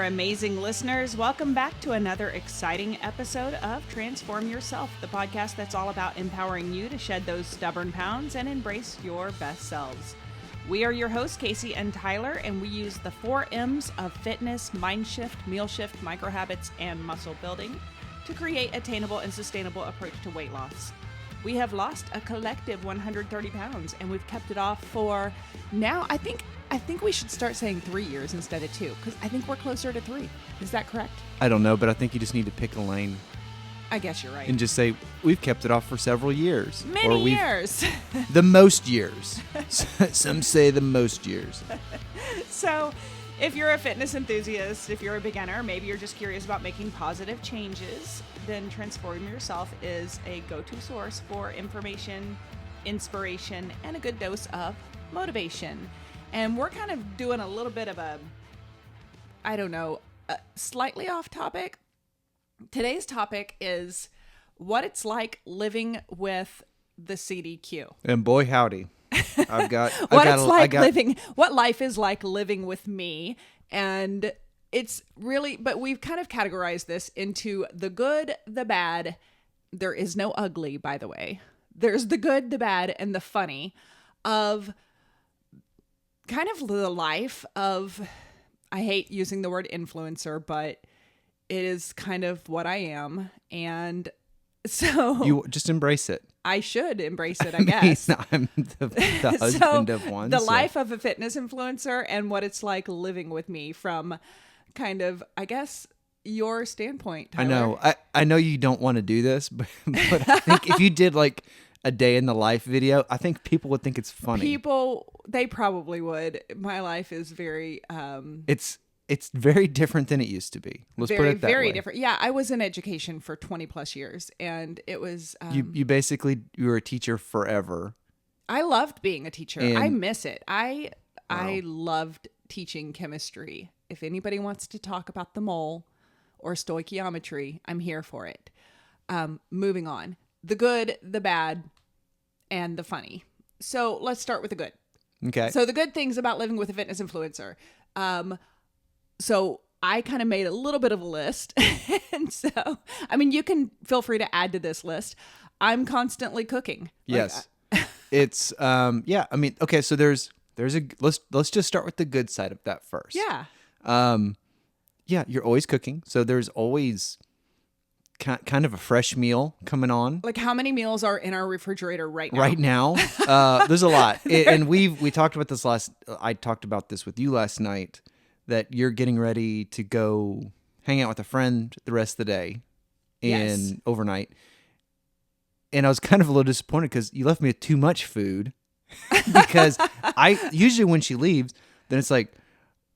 there, amazing listeners. Welcome back to another exciting episode of Transform Yourself, the podcast that's all about empowering you to shed those stubborn pounds and embrace your best selves. We are your hosts, Kacy and Tyler, and we use the 4 M's of fitness, mind shift, meal shift, micro habits, and muscle building to create attainable and sustainable approach to weight loss. We have lost a collective 130 pounds, and we've kept it off for now, I think we should start saying 3 years instead of 2, because I think we're closer to 3. Is that correct? I don't know, but I think you just need to pick a lane. I guess you're right. And just say, we've kept it off for several years. Many years. The most years. Some say the most years. So if you're a fitness enthusiast, if you're a beginner, maybe you're just curious about making positive changes, then Transform Yourself is a go-to source for information, inspiration, and a good dose of motivation. And we're kind of doing a little bit of a slightly off topic. Today's topic is what it's like living with the CDQ. And boy, howdy. What life is like living with me. And it's really, but we've kind of categorized this into the good, the bad. There is no ugly, by the way. There's the good, the bad, and the funny of kind of the life of, I hate using the word influencer, but it is kind of what I am. And so you just embrace it. I should embrace it, I guess. I'm the husband of one. The life of a fitness influencer and what it's like living with me from kind of, I guess, your standpoint, Tyler. I know. I know you don't want to do this, but I think if you did like a day in the life video, I think people would think it's funny. They probably would. My life is very it's very different than it used to be. Let's put it that way. Very different. Yeah, I was in education for 20 plus years, and it was you were a teacher forever. I loved being a teacher. I miss it. I loved teaching chemistry. If anybody wants to talk about the mole or stoichiometry, I'm here for it. Moving on. The good, the bad, and the funny. So let's start with the good. Okay. So the good things about living with a fitness influencer. So I kind of made a little bit of a list. And so, I mean, you can feel free to add to this list. I'm constantly cooking. Yes. It's, yeah, I mean, okay. So let's just start with the good side of that first. Yeah. Yeah, you're always cooking. So there's always kind of a fresh meal coming on. Like how many meals are in our refrigerator right now? Right now, there's a lot. And we talked about this I talked about this with you last night, that you're getting ready to go hang out with a friend the rest of the day and overnight. And I was kind of a little disappointed because you left me with too much food. Because usually when she leaves, then it's like,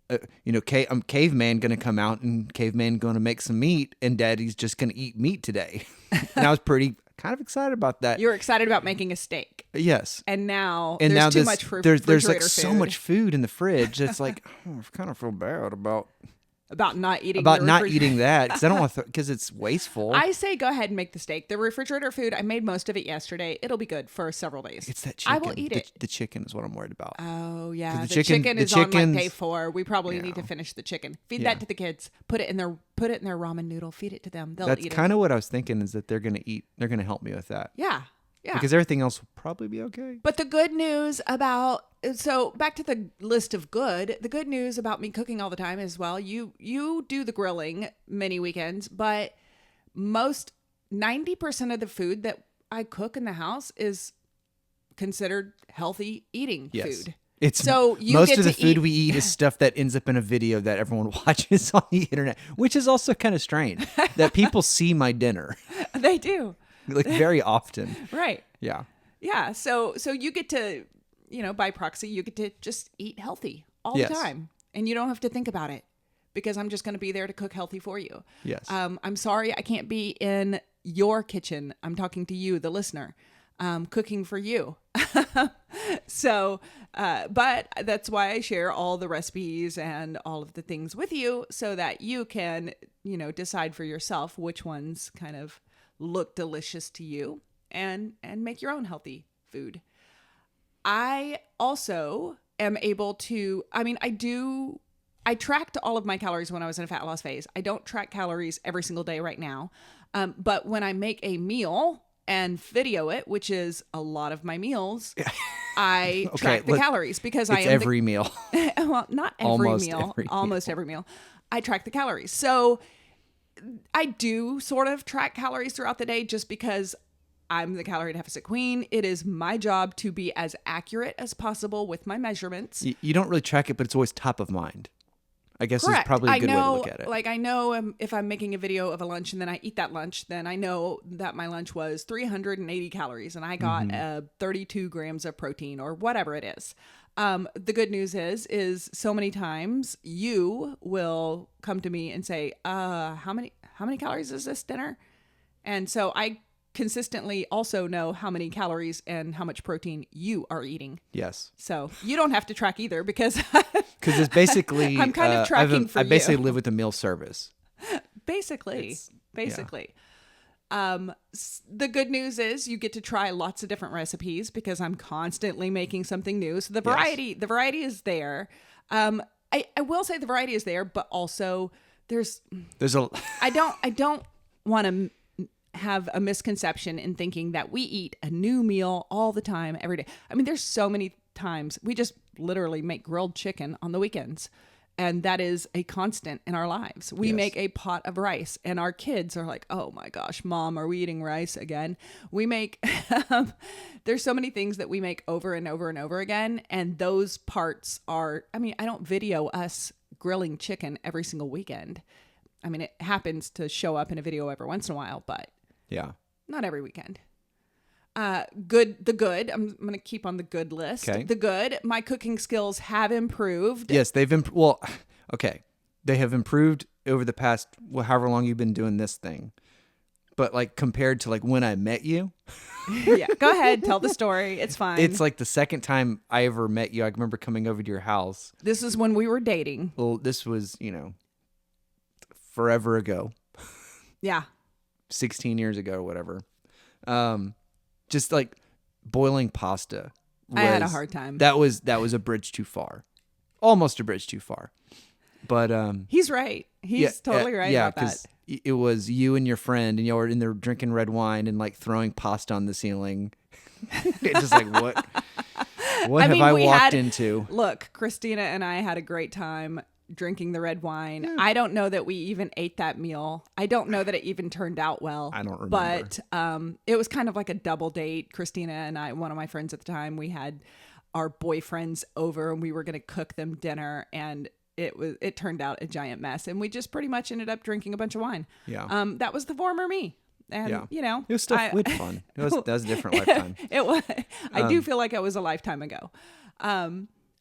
I'm caveman going to come out and caveman going to make some meat and daddy's just going to eat meat today. And I was kind of excited about that. You were excited about making a steak. Yes. And now there's too much food. There's like so much food in the fridge. It's like, I kind of feel bad about not eating that because I don't want to because it's wasteful. I say go ahead and make the steak. The refrigerator food, I made most of it yesterday. It'll be good for several days. It's that chicken. I will eat it. The chicken is what I'm worried about. Oh yeah, the chicken is on like day 4. We probably need to finish the chicken. Feed that to the kids. Put it in their ramen noodle. Feed it to them. They'll eat it. That's kind of what I was thinking, is that they're gonna eat. They're gonna help me with that. Yeah. Yeah. Because everything else will probably be okay. But the good news so back to the list of good, the good news about me cooking all the time is, well, you do the grilling many weekends, but 90% of the food that I cook in the house is considered healthy eating food. It's so most of the food we eat is stuff that ends up in a video that everyone watches on the internet, which is also kind of strange that people see my dinner. They do. Like very often. Right. Yeah. Yeah. So you get to, by proxy, you get to just eat healthy all the time. And you don't have to think about it because I'm just going to be there to cook healthy for you. Yes. I'm sorry I can't be in your kitchen. I'm talking to you, the listener, cooking for you. So, but that's why I share all the recipes and all of the things with you so that you can, decide for yourself which ones kind of look delicious to you and make your own healthy food. I also am able to, I I tracked all of my calories when I was in a fat loss phase. I don't track calories every single day right now. But when I make a meal and video it, which is a lot of my meals, I track the calories because I am every meal. Well, not every meal, almost every meal. I track the calories. So I do sort of track calories throughout the day just because I'm the calorie deficit queen. It is my job to be as accurate as possible with my measurements. You don't really track it, but it's always top of mind. I guess Correct. is probably a good way to look at it. Like I know if I'm making a video of a lunch and then I eat that lunch, then I know that my lunch was 380 calories and I got 32 grams of protein or whatever it is. The good news is so many times you will come to me and say, how many calories is this dinner? And so I consistently also know how many calories and how much protein you are eating. Yes. So you don't have to track either because it's basically I'm kind of tracking for you. I basically live with a meal service. Basically. The good news is you get to try lots of different recipes because I'm constantly making something new. So the variety is there. I will say the variety is there, but also there's a I don't want to have a misconception in thinking that we eat a new meal all the time every day. I mean, there's so many times we just literally make grilled chicken on the weekends. And that is a constant in our lives. We make a pot of rice and our kids are like, oh my gosh, Mom, are we eating rice again? We make, there's so many things that we make over and over and over again. And those parts are, I mean, I don't video us grilling chicken every single weekend. I mean, it happens to show up in a video every once in a while, but not every weekend. The good. I'm going to keep on the good list. Okay. The good. My cooking skills have improved. Yes, they've improved. Well, okay. They have improved over the past, however long you've been doing this thing. But like compared to like when I met you. Yeah. Go ahead. Tell the story. It's fine. It's like the second time I ever met you. I remember coming over to your house. This is when we were dating. Well, this was, forever ago. Yeah. 16 years ago or whatever. Just like boiling pasta. I had a hard time. That was a bridge too far. Almost a bridge too far. But he's right. He's totally right about that. It was you and your friend and y'all were in there drinking red wine and like throwing pasta on the ceiling. It's just like what have I walked into? Look, Christina and I had a great time drinking the red wine. Yeah. I don't know that we even ate that meal. I don't know that it even turned out well. I don't remember. But it was kind of like a double date. Christina and I, one of my friends at the time, we had our boyfriends over and we were going to cook them dinner, and it turned out a giant mess, and we just pretty much ended up drinking a bunch of wine. Yeah. That was the former me. And it was still fun. That was a different lifetime. It was. I do feel like it was a lifetime ago.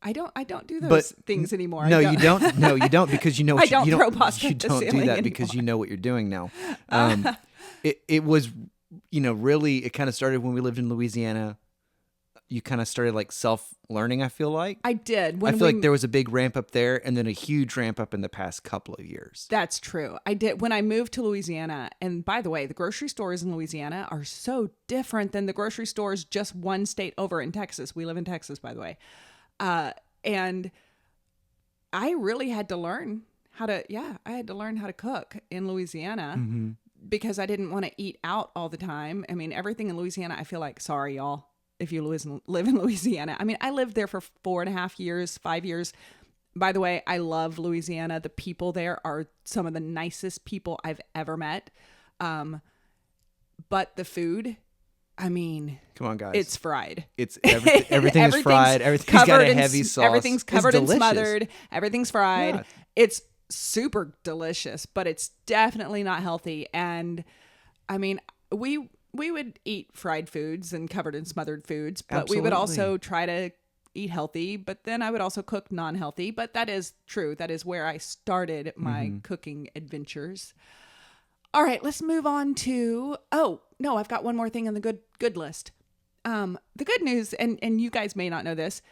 I don't do those things anymore. No, you don't. No, you don't, because you know what I don't throw pasta at the ceiling do that anymore. because you know what you're doing now. It was, really, it kind of started when we lived in Louisiana. You kind of started like self-learning, I feel like. I did. I feel like there was a big ramp up there and then a huge ramp up in the past couple of years. That's true. I did. When I moved to Louisiana, and by the way, the grocery stores in Louisiana are so different than the grocery stores just one state over in Texas. We live in Texas, by the way. And I really had to learn how to cook in Louisiana because I didn't want to eat out all the time. I mean, everything in Louisiana, I feel like, sorry, y'all, if you live in Louisiana. I mean, I lived there for 4.5 years, 5 years. By the way, I love Louisiana. The people there are some of the nicest people I've ever met. But the food, I mean, come on, guys, it's fried. It's everything is fried. Everything's got a heavy sauce. Everything's covered and smothered. Everything's fried. Yeah. It's super delicious, but it's definitely not healthy. And I mean, we would eat fried foods and covered and smothered foods, but Absolutely. We would also try to eat healthy. But then I would also cook non-healthy. But that is true. That is where I started my cooking adventures. All right, let's move on to, I've got one more thing on the good list. The good news, and you guys may not know this,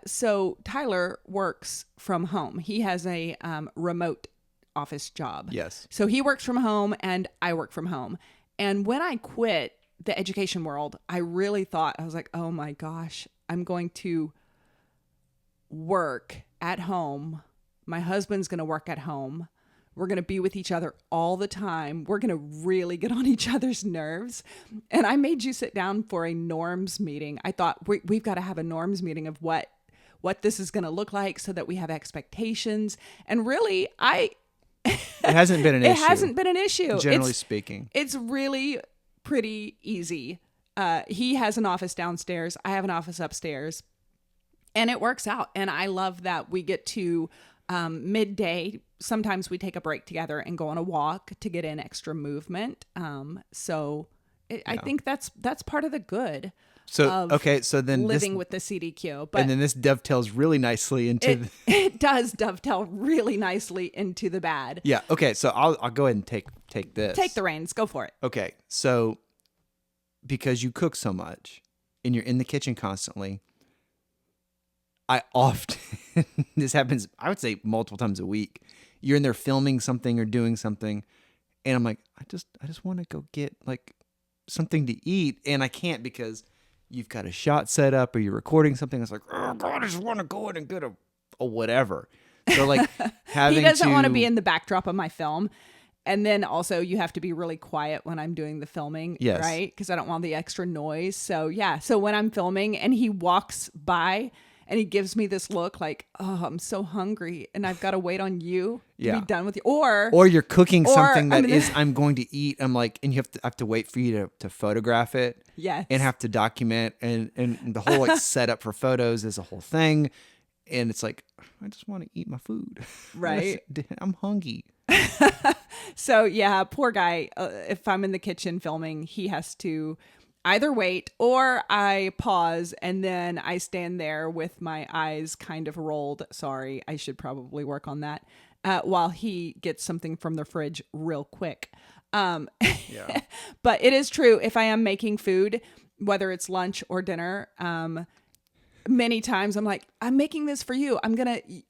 so Tyler works from home. He has a remote office job. Yes. So he works from home and I work from home. And when I quit the education world, I really thought, I was like, oh my gosh, I'm going to work at home My husband's going to work at home. We're going to be with each other all the time. We're going to really get on each other's nerves. And I made you sit down for a norms meeting. I thought we've got to have a norms meeting of what this is going to look like so that we have expectations. And really, it hasn't been an issue. It hasn't been an issue. Generally speaking. It's really pretty easy. He has an office downstairs. I have an office upstairs. And it works out. And I love that we get to midday. Sometimes we take a break together and go on a walk to get in extra movement. I think that's part of the good. So then living with the CDQ, and then this dovetails really nicely into it does dovetail really nicely into the bad. Yeah. Okay. So I'll go ahead and take this. Take the reins. Go for it. Okay. So because you cook so much and you're in the kitchen constantly, I often this happens. I would say multiple times a week. You're in there filming something or doing something, and I'm like, I just want to go get like something to eat, and I can't because you've got a shot set up or you're recording something. It's like, oh God, I just want to go in and get a whatever. So like having he doesn't want to be in the backdrop of my film. And then also you have to be really quiet when I'm doing the filming, yes. Right? Because I don't want the extra noise. So yeah. So when I'm filming and he walks by and he gives me this look like, oh, I'm so hungry and I've got to wait on you to be done with you. Or you're cooking something that I'm going to eat. I'm like, and you have to wait for you to photograph it. Yes. And have to document and the whole like setup for photos is a whole thing. And it's like, I just want to eat my food. Right. I'm hungry. So yeah, poor guy. If I'm in the kitchen filming, he has to either wait or I pause and then I stand there with my eyes kind of rolled. Sorry, I should probably work on that. While he gets something from the fridge real quick. Yeah. But it is true. If I am making food, whether it's lunch or dinner, many times I'm like, I'm making this for you.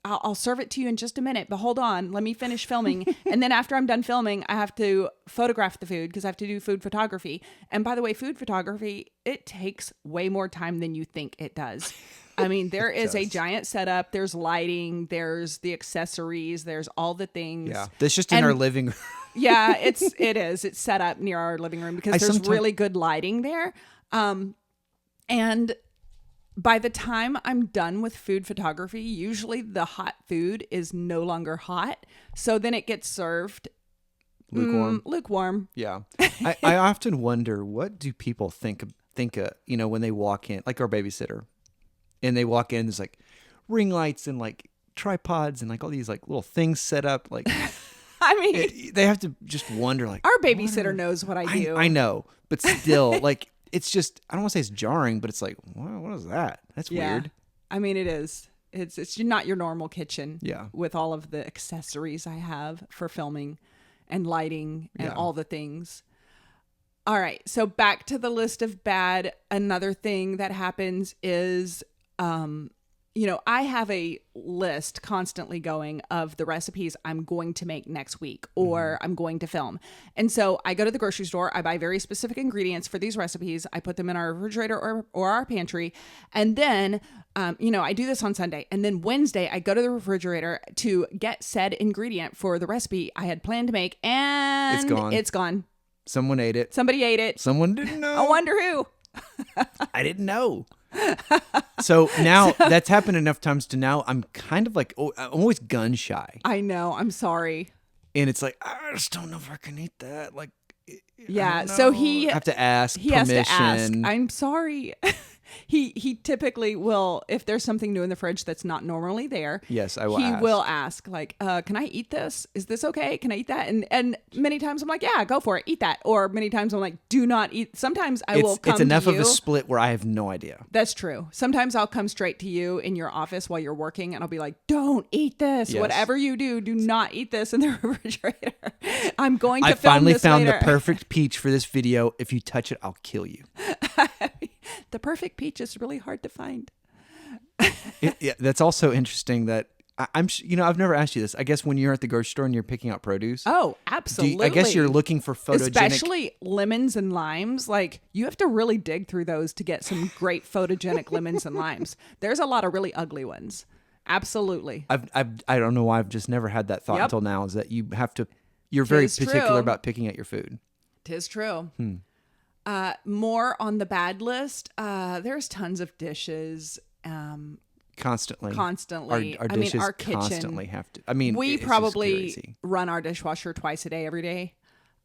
I'll serve it to you in just a minute, but hold on, let me finish filming. And then after I'm done filming, I have to photograph the food because I have to do food photography. And by the way, food photography, it takes way more time than you think it does. I mean, there is a giant setup. There's lighting. There's the accessories. There's all the things. Yeah, that's just in our living room. Yeah, it is. It's set up near our living room because there's really good lighting there. And by the time I'm done with food photography, usually the hot food is no longer hot. So then it gets served lukewarm. Yeah. I often wonder, what do people think of, when they walk in, like our babysitter, and they walk in, there's like ring lights and like tripods and like all these like little things set up. Like, I mean, they have to just wonder, like, our babysitter knows what I do. I know, but still, like, it's just, I don't want to say it's jarring, but it's like, what is that? That's weird. I mean, it is. It's not your normal kitchen. Yeah. With all of the accessories I have for filming and lighting and all the things. All right. So back to the list of bad. Another thing that happens is, I have a list constantly going of the recipes I'm going to make next week or I'm going to film. And so I go to the grocery store, I buy very specific ingredients for these recipes. I put them in our refrigerator or our pantry. And then, I do this on Sunday. And then Wednesday, I go to the refrigerator to get said ingredient for the recipe I had planned to make. And it's gone. Someone ate it. Somebody ate it. Someone didn't know. I wonder who. I didn't know. So now that's happened enough times to now I'm kind of like, I'm always gun shy. I know. I'm sorry. And it's like, I just don't know if I can eat that. Like, yeah. So I have to ask permission. Has to ask. I'm sorry. He typically will, if there's something new in the fridge that's not normally there. Yes, I will ask. He will ask, like, can I eat this? Is this okay? Can I eat that? And many times I'm like, yeah, go for it. Eat that. Or many times I'm like, do not eat. Sometimes I will come to you. It's enough of a split where I have no idea. That's true. Sometimes I'll come straight to you in your office while you're working and I'll be like, don't eat this. Yes. Whatever you do not eat this in the refrigerator. I'm going to film this later. I finally found the perfect peach for this video. If you touch it, I'll kill you. The perfect peach is really hard to find. Yeah, that's also interesting that I've never asked you this. I guess when you're at the grocery store and you're picking out produce. Oh, absolutely. I guess you're looking for photogenic. Especially lemons and limes. Like, you have to really dig through those to get some great photogenic lemons and limes. There's a lot of really ugly ones. Absolutely. I don't know why I've just never had that thought Yep. until now, is that you're very Tis particular true. about picking at your food. 'Tis true. More on the bad list. There's tons of dishes. Constantly. Constantly. Our dishes our kitchen. constantly have to. I mean, We it's just probably crazy. run our dishwasher twice a day, every day.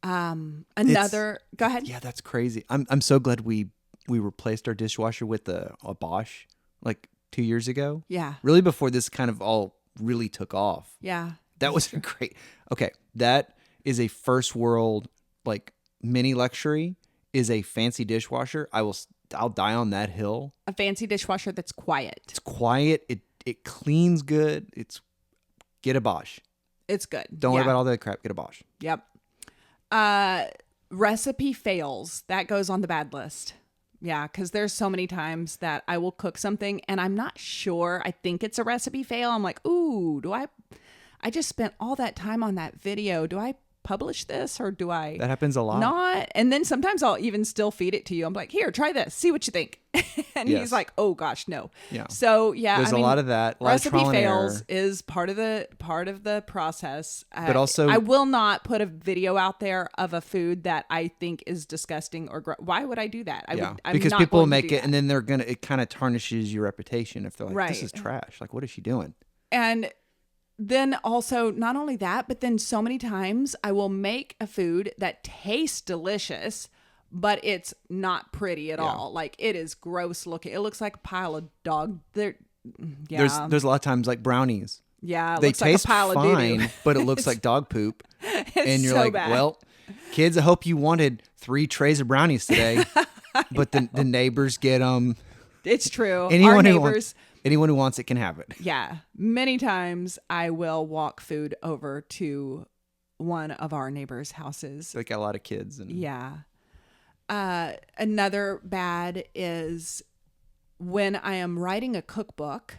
Go ahead. Yeah, that's crazy. I'm so glad we replaced our dishwasher with a Bosch like 2 years ago. Yeah. Really before this kind of all really took off. Yeah. That was great. Okay, that is a first world like mini luxury. Is a fancy dishwasher. I'll die on that hill. A fancy dishwasher that's quiet. It's quiet. It cleans good. Get a Bosch. It's good. Don't worry about all that crap. Get a Bosch. Yep. Recipe fails. That goes on the bad list. Yeah, because there's so many times that I will cook something and I'm not sure. I think it's a recipe fail. I'm like, ooh, I just spent all that time on that video. Do I publish this or do I That happens a lot. not? And then sometimes I'll even still feed it to you. I'm like, here, try this. See what you think. And Yes. he's like, oh gosh, no. Yeah. So yeah, There's a lot of that. A lot of recipe trial and fails error. is part of the process. But also- I will not put a video out there of a food that I think is disgusting or why would I do that? I'm because not people going to make do it, that. and then it kind of tarnishes your reputation if they're like, this Right. is trash. Like, what is she doing? And then also, not only that, but then so many times I will make a food that tastes delicious, but it's not pretty at all. Like, it is gross looking. It looks like a pile of dog. There's There's a lot of times like brownies. it They looks taste like a pile of fine, doo-doo. but it looks like dog poop. And you're so like, bad. well, kids, I hope you wanted 3 trays of brownies today, but the neighbors get them. It's true. Our Anyone neighbors. who wants it can have it. Yeah. Many times I will walk food over to one of our neighbors' houses. They got a lot of kids. And Yeah. Another bad is when I am writing a cookbook,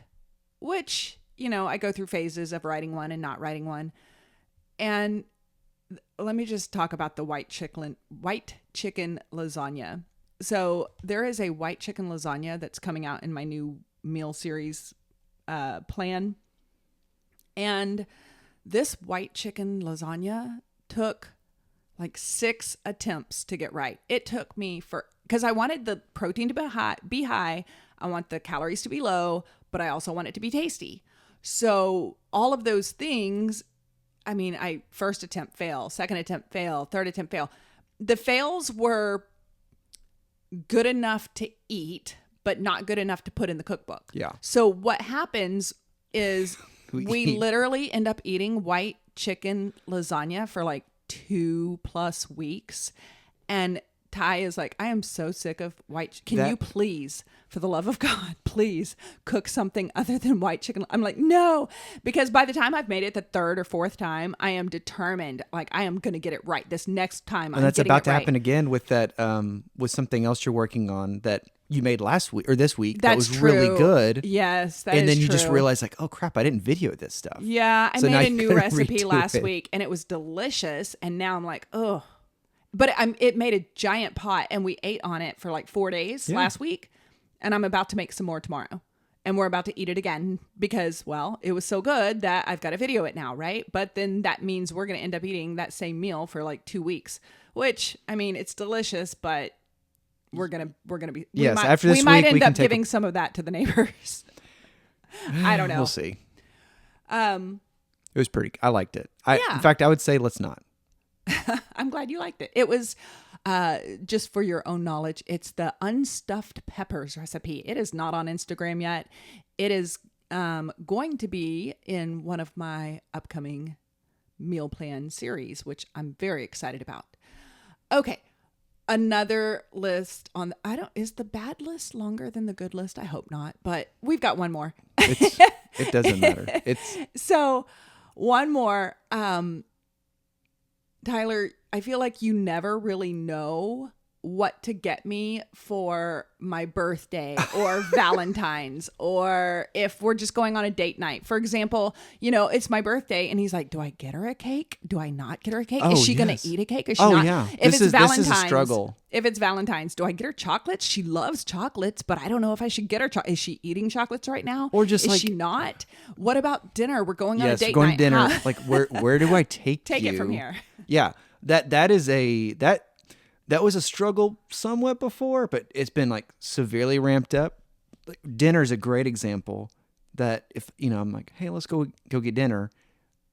which, I go through phases of writing one and not writing one. And let me just talk about the white chicken lasagna. So there is a white chicken lasagna that's coming out in my new meal series plan. And this white chicken lasagna took like 6 attempts to get right. It took me because I wanted the protein to be high. I want the calories to be low, but I also want it to be tasty. So all of those things, first attempt fail, second attempt fail, third attempt fail. The fails were good enough to eat, but not good enough to put in the cookbook. Yeah. So what happens is we eat. literally end up eating white chicken lasagna for like 2+ weeks. And Ty is like, I am so sick of Can you please, for the love of God, please cook something other than white chicken? I'm like, no, because by the time I've made it the 3rd or 4th time, I am determined, like I am going to get it right this next time. And that's about to happen again with that, with something else you're working on that you made last week or this week. That was true. really good. Yes. That and is then you true. just realize like, oh crap, I didn't video this stuff. Yeah. I So now made a you new gotta recipe redo last it. week and it was delicious. And now I'm like, oh, but it made a giant pot and we ate on it for like 4 days last week. And I'm about to make some more tomorrow. And we're about to eat it again because, well, it was so good that I've got to video it now, right? But then that means we're going to end up eating that same meal for like 2 weeks, which, it's delicious, but we're going to be, Yes, after this we might week, we end can up take giving some of that to the neighbors. I don't know. We'll see. Um, It was pretty. I liked it. Yeah. In fact, I would say let's not. I'm glad you liked it. It was, just for your own knowledge, it's the unstuffed peppers recipe. It is not on Instagram yet. It is going to be in one of my upcoming meal plan series, which I'm very excited about. Okay. Another list is the bad list longer than the good list? I hope not, but we've got one more. It doesn't matter. So one more, Tyler, I feel like you never really know what to get me for my birthday or Valentine's, or if we're just going on a date night. For example, it's my birthday and he's like, do I get her a cake? Do I not get her a cake? Oh, is she yes. going to eat a cake? Is she not? Yeah. If this it's Valentine's, is a struggle. If it's Valentine's, do I get her chocolates? She loves chocolates, but I don't know if I should get her. Is she eating chocolates right now? Or just is she not? What about dinner? We're going on a date going night. to dinner. Like where do I take you? Take it from here. Yeah. That was a struggle somewhat before, but it's been like severely ramped up. Like, dinner is a great example that if, I'm like, hey, let's go get dinner.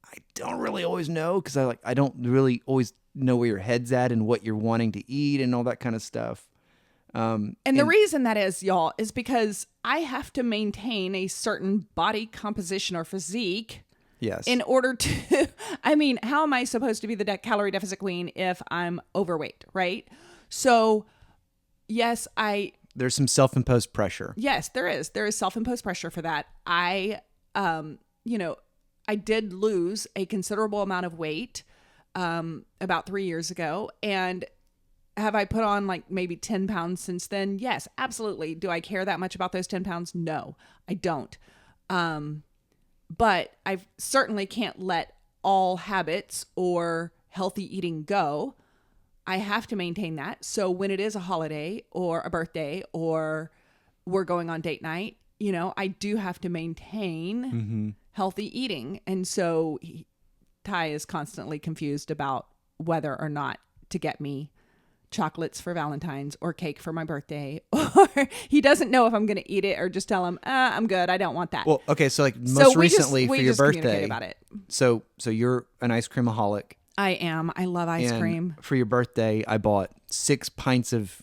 I don't really always know because I don't really always know where your head's at and what you're wanting to eat and all that kind of stuff. And the reason that is, y'all, is because I have to maintain a certain body composition or physique. Yes. In order to, how am I supposed to be the calorie deficit queen if I'm overweight, right? So, yes, there's some self-imposed pressure. Yes, there is. There is self-imposed pressure for that. I did lose a considerable amount of weight about 3 years ago. And have I put on like maybe 10 pounds since then? Yes, absolutely. Do I care that much about those 10 pounds? No, I don't. But I certainly can't let all habits or healthy eating go. I have to maintain that. So when it is a holiday or a birthday or we're going on date night, I do have to maintain healthy eating. And so Ty is constantly confused about whether or not to get me chocolates for Valentine's or cake for my birthday, or he doesn't know if I'm going to eat it or just tell him, I'm good. I don't want that. Well, okay. So like most recently for your birthday, about it. So you're an ice creamaholic. I am. I love ice cream. For your birthday, I bought 6 pints of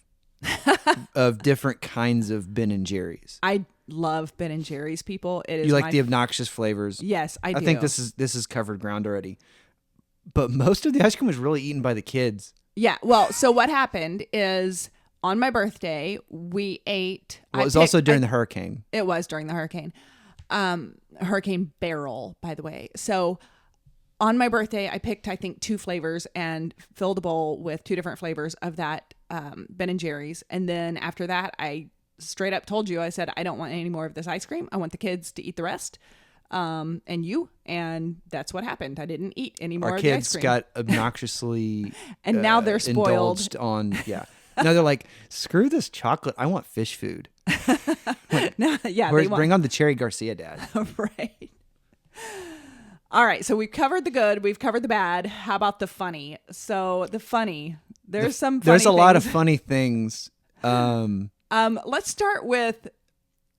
different kinds of Ben and Jerry's. I love Ben and Jerry's, people. It is you like the obnoxious flavors. Yes, I do. I think this is covered ground already. But most of the ice cream was really eaten by the kids. Yeah. Well, so what happened is on my birthday, we ate. Well, it was also during the hurricane. It was during the hurricane. Hurricane Beryl, by the way. So on my birthday, I picked, I think, 2 flavors and filled a bowl with 2 different flavors of that Ben and Jerry's. And then after that, I straight up told you, I said, I don't want any more of this ice cream. I want the kids to eat the rest. And that's what happened. I didn't eat any more of the ice cream. Our kids got obnoxiously and now they're spoiled. Indulged on, yeah. Now they're like, screw this chocolate. I want fish food. Bring on the Cherry Garcia, Dad. Right. All right. So we've covered the good. We've covered the bad. How about the funny? So the funny. There's a lot of funny things. Let's start with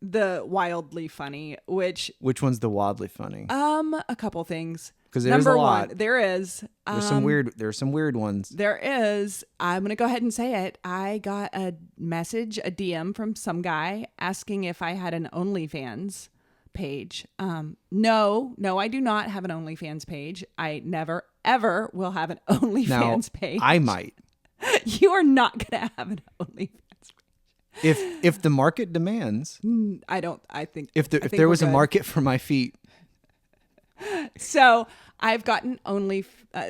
the wildly funny, which one's the wildly funny? A couple things. Because there's a lot. One, there is. There's some weird ones. There is. I'm gonna go ahead and say it. I got a message, a DM from some guy asking if I had an OnlyFans page. No, I do not have an OnlyFans page. I never ever will have an OnlyFans page. I might. You are not gonna have an OnlyFans. If the market demands, I think if there was a market for my feet. So I've gotten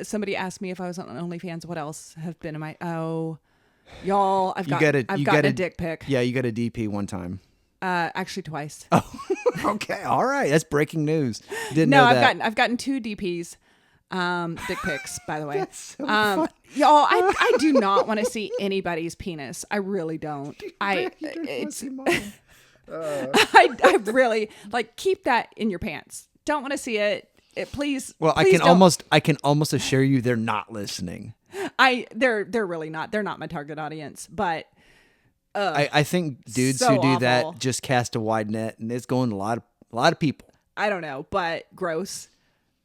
somebody asked me if I was on OnlyFans. What else have been in my, y'all, I've gotten a dick pic. Yeah. You got a DP one time. Actually twice. Oh, okay. All right. That's breaking news. Didn't know that. I've gotten 2 DPs. Dick pics, by the way. That's so funny. Y'all, I do not want to see anybody's penis. I really don't. I really keep that in your pants. Don't want to see it. Please. Well, please I can almost assure you they're not listening. They're really not. They're not my target audience, but I think dudes who do that just cast a wide net, and it's going to a lot of people. I don't know, but gross.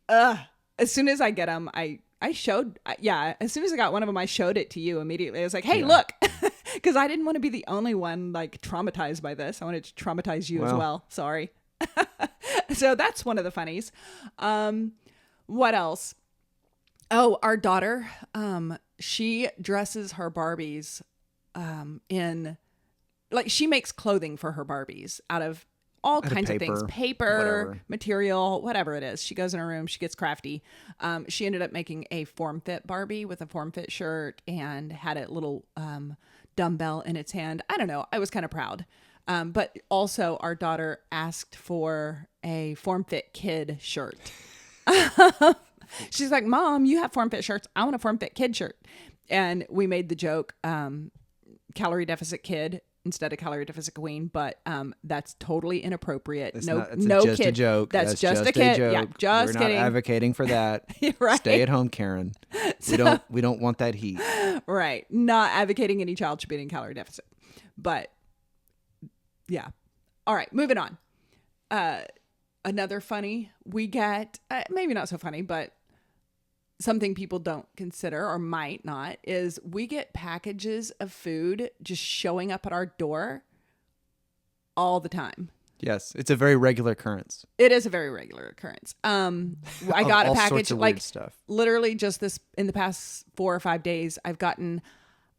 As soon as I get them, I showed, as soon as I got one of them, I showed it to you immediately. I was like, hey, look, because I didn't want to be the only one traumatized by this. I wanted to traumatize you as well. Sorry. So that's one of the funnies. What else? Oh, our daughter, she dresses her Barbies in, she makes clothing for her Barbies out of all kinds of things, paper, material, whatever it is. She goes in her room, she gets crafty. She ended up making a form fit Barbie with a form fit shirt and had a little dumbbell in its hand. I don't know. I was kind of proud. But also our daughter asked for a Form Fit Kid shirt. She's like, Mom, you have Form Fit shirts. I want a Form Fit Kid shirt. And we made the joke, calorie deficit kid instead of calorie deficit queen, but that's totally inappropriate. That's no, not, no just kid. a joke. That's just a kid. Joke. Yeah, just We're kidding. not advocating for that. Right. Stay at home, Karen. We don't want that heat. Right. Not advocating any child should be in calorie deficit. But yeah. All right. Moving on. Another funny we get, maybe not so funny, but something people don't consider or might not, is we get packages of food just showing up at our door all the time. Yes, it's a very regular occurrence. It is a very regular occurrence. I got a package of like weird stuff. Literally just in the past 4 or 5 days, I've gotten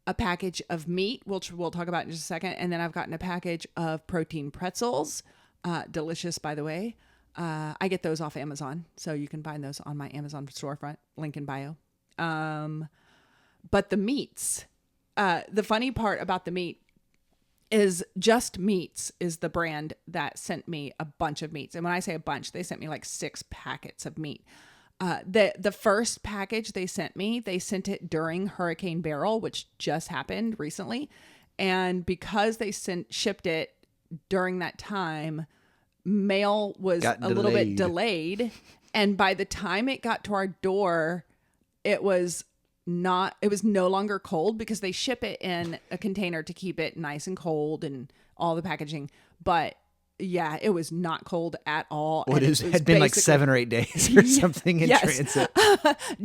a package of meat, which we'll talk about in just a second, and then I've gotten a package of protein pretzels, delicious by the way. I get those off Amazon, so you can find those on my Amazon storefront, link in bio. But the meats, the funny part about the meat is Just Meats is the brand that sent me a bunch of meats. And when I say a bunch, they sent me like 6 packets of meat. The first package they sent it during Hurricane Beryl, which just happened recently. And because they shipped it during that time, mail was a little bit delayed. And by the time it got to our door, it was no longer cold because they ship it in a container to keep it nice and cold and all the packaging. But yeah, it was not cold at all. Well, it had been like 7 or 8 days or something in transit.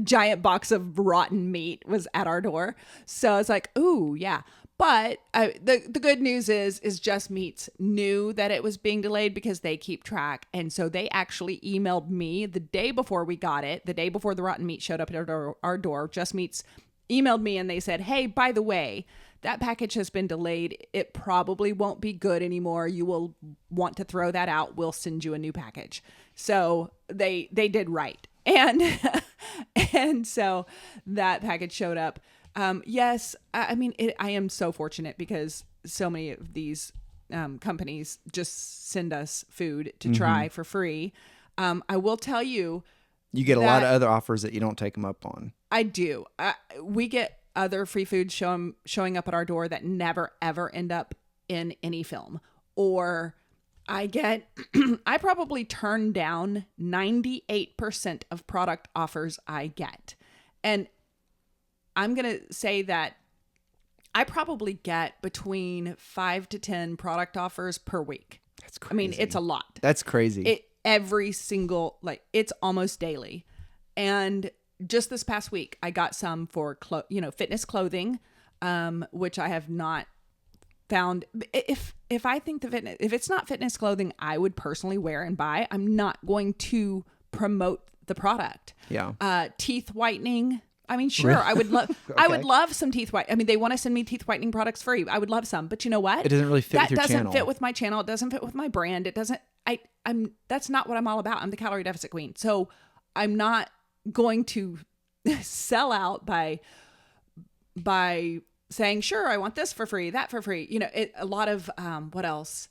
Giant box of rotten meat was at our door. So it's like, ooh, yeah. But the good news is Just Meats knew that it was being delayed because they keep track. And so they actually emailed me the day before we got it, the day before the rotten meat showed up at our door. Just Meats emailed me and they said, hey, by the way, that package has been delayed. It probably won't be good anymore. You will want to throw that out. We'll send you a new package. So they did right. And so that package showed up. Yes, I mean, I am so fortunate because so many of these companies just send us food to try for free. I will tell you. You get a lot of other offers that you don't take them up on. I do. We get other free food showing up at our door that never, ever end up in any film. Or I probably turn down 98% of product offers I get. And I'm going to say that I probably get between 5 to 10 product offers per week. That's crazy. I mean, it's a lot. That's crazy. Every single, it's almost daily. And just this past week, I got some for, fitness clothing, which I have not found. If I think if it's not fitness clothing I would personally wear and buy, I'm not going to promote the product. Yeah. Teeth whitening. I mean, sure, I would love. Okay. I would love some teeth white. I mean, they want to send me teeth whitening products free. I would love some, but you know what? It doesn't really fit with your channel. That doesn't fit with my channel. It doesn't fit with my brand. It doesn't. That's not what I'm all about. I'm the calorie deficit queen. So I'm not going to sell out by saying, sure, I want this for free, that for free. A lot of what else?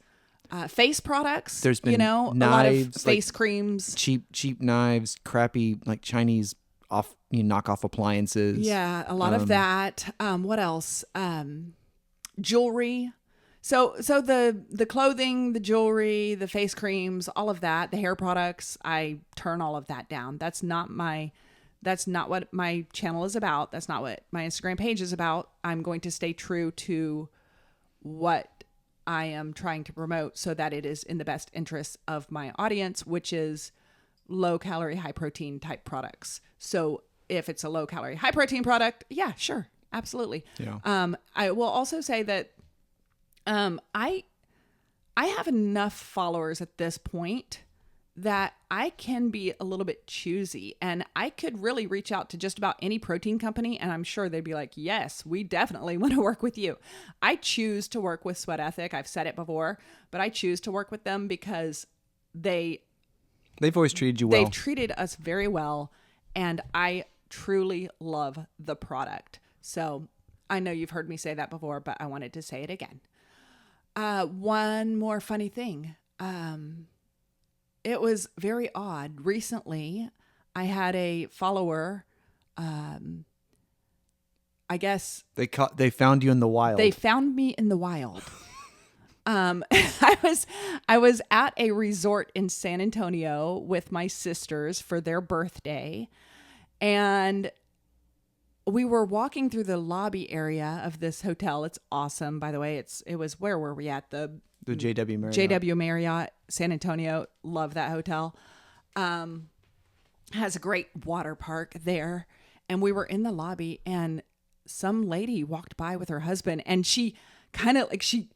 Face products. There's been knives, a lot of face creams, cheap knives, crappy knockoff appliances. Yeah, a lot of that. What else? Jewelry. So the clothing, the jewelry, the face creams, all of that, the hair products, I turn all of that down. That's not what my channel is about. That's not what my Instagram page is about. I'm going to stay true to what I am trying to promote so that it is in the best interest of my audience, which is low calorie, high protein type products. So if it's a low calorie, high protein product, yeah, sure. Absolutely. Yeah. I will also say that, I have enough followers at this point that I can be a little bit choosy, and I could really reach out to just about any protein company, and I'm sure they'd be like, yes, we definitely want to work with you. I choose to work with Sweat Ethic. I've said it before, but I choose to work with them because they've always treated you well. They've treated us very well, and I truly love the product. So I know you've heard me say that before, but I wanted to say it again. One more funny thing. It was very odd. Recently, I had a follower. I guess they found you in the wild. They found me in the wild. I was at a resort in San Antonio with my sisters for their birthday, and we were walking through the lobby area of this hotel. It's awesome, by the way. Where were we at? The JW Marriott. JW Marriott, San Antonio. Love that hotel. Has a great water park there. And we were in the lobby, and some lady walked by with her husband, and she kind of like, she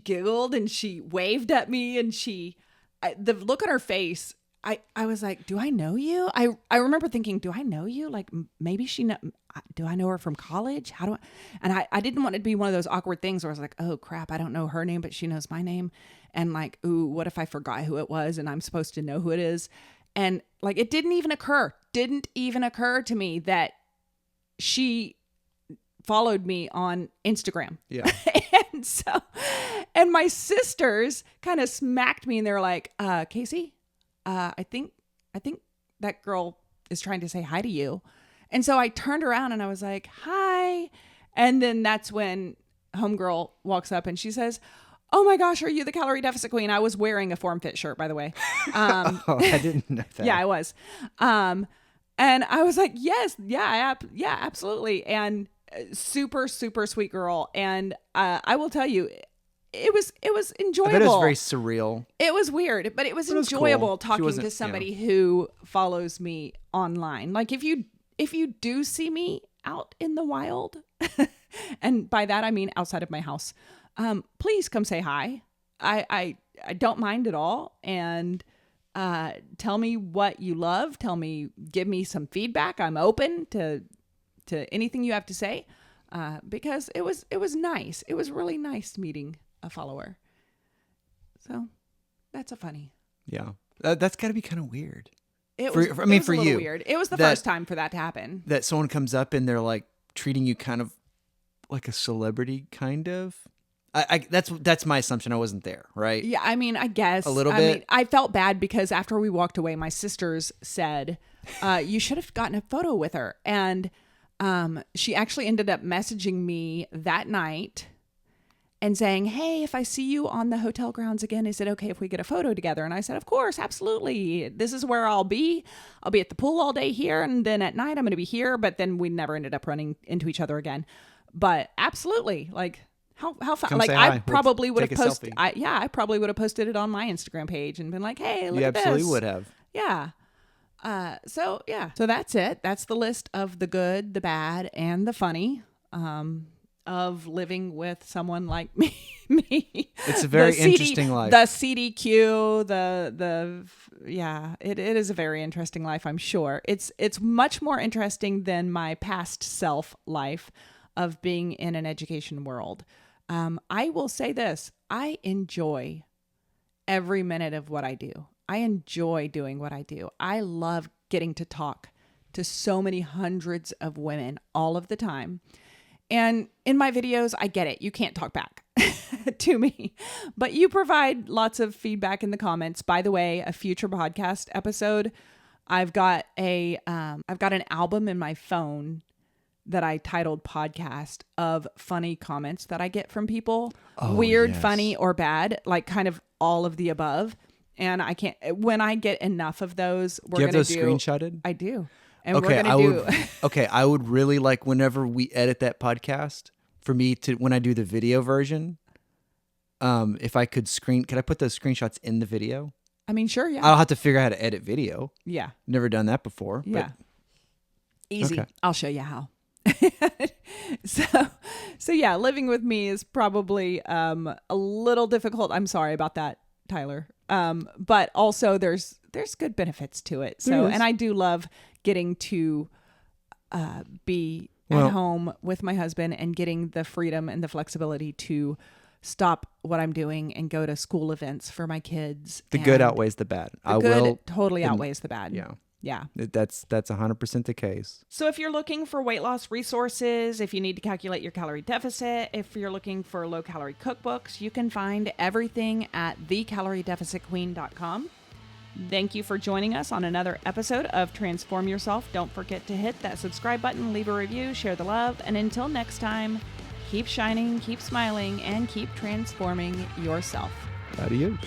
giggled and she waved at me, and the look on her face, I was like, do I know you? I remember thinking, do I know you? Like, maybe do I know her from college? And I didn't want it to be one of those awkward things where I was like, oh crap, I don't know her name, but she knows my name. And like, ooh, what if I forgot who it was and I'm supposed to know who it is? And like, it didn't even occur to me that she followed me on Instagram. Yeah. and my sisters kind of smacked me, and they're like, Kacy, I think that girl is trying to say hi to you. And so I turned around and I was like, hi. And then that's when homegirl walks up and she says, oh my gosh, are you the calorie deficit queen? I was wearing a form fit shirt, by the way. Oh, I didn't know that. Yeah, I was. And I was like, yes, yeah, absolutely. And super, super sweet girl. And I will tell you, it was enjoyable. I bet it was very surreal. It was weird, but it was enjoyable cool. talking to somebody who follows me online. Like if you do see me out in the wild, and by that I mean outside of my house, please come say hi. I don't mind at all. And tell me what you love. Give me some feedback. I'm open to anything you have to say, because it was nice. It was really nice meeting a follower. So that's a funny. Yeah. That's got to be kind of weird. For you, weird. It was the first time for that to happen. That someone comes up and they're like treating you kind of like a celebrity, kind of. That's my assumption. I wasn't there, right? Yeah, I mean, I guess a little bit. I mean, I felt bad because after we walked away, my sisters said, "You should have gotten a photo with her," and she actually ended up messaging me that night and saying, hey, if I see you on the hotel grounds again, is it okay if we get a photo together? And I said, of course, absolutely. This is where I'll be. I'll be at the pool all day here. And then at night I'm going to be here. But then we never ended up running into each other again. But absolutely. Like how fun. Like I probably would have posted. I probably would have posted it on my Instagram page and been like, hey, look at this. You absolutely would have. Yeah. So that's it. That's the list of the good, the bad, and the funny. Of living with someone like me. It's a very interesting life. The CDQ, it is a very interesting life, I'm sure. It's much more interesting than my past self life of being in an education world. I will say this, I enjoy every minute of what I do. I enjoy doing what I do. I love getting to talk to so many hundreds of women all of the time. And in my videos, I get it. You can't talk back to me, but you provide lots of feedback in the comments. By the way, a future podcast episode, I've got an album in my phone that I titled podcast of funny comments that I get from people. Weird, yes. Funny, or bad, like kind of all of the above. And when I get enough of those, we're going to do. Do you have those screenshotted? I do. And we're going to I would really like, whenever we edit that podcast, for me to, when I do the video version, if I could I put those screenshots in the video? I mean, sure, yeah. I'll have to figure out how to edit video. Yeah. Never done that before. Yeah. But, easy. Okay. I'll show you how. So yeah, living with me is probably a little difficult. I'm sorry about that, Tyler. But also there's good benefits to it. So, and I do love getting to be at home with my husband and getting the freedom and the flexibility to stop what I'm doing and go to school events for my kids. The good outweighs the bad. The good totally outweighs the bad. Yeah. Yeah. That's 100% the case. So if you're looking for weight loss resources, if you need to calculate your calorie deficit, if you're looking for low-calorie cookbooks, you can find everything at thecaloriedeficitqueen.com. Thank you for joining us on another episode of Transform Yourself. Don't forget to hit that subscribe button, leave a review, share the love, and until next time, keep shining, keep smiling, and keep transforming yourself. Adios.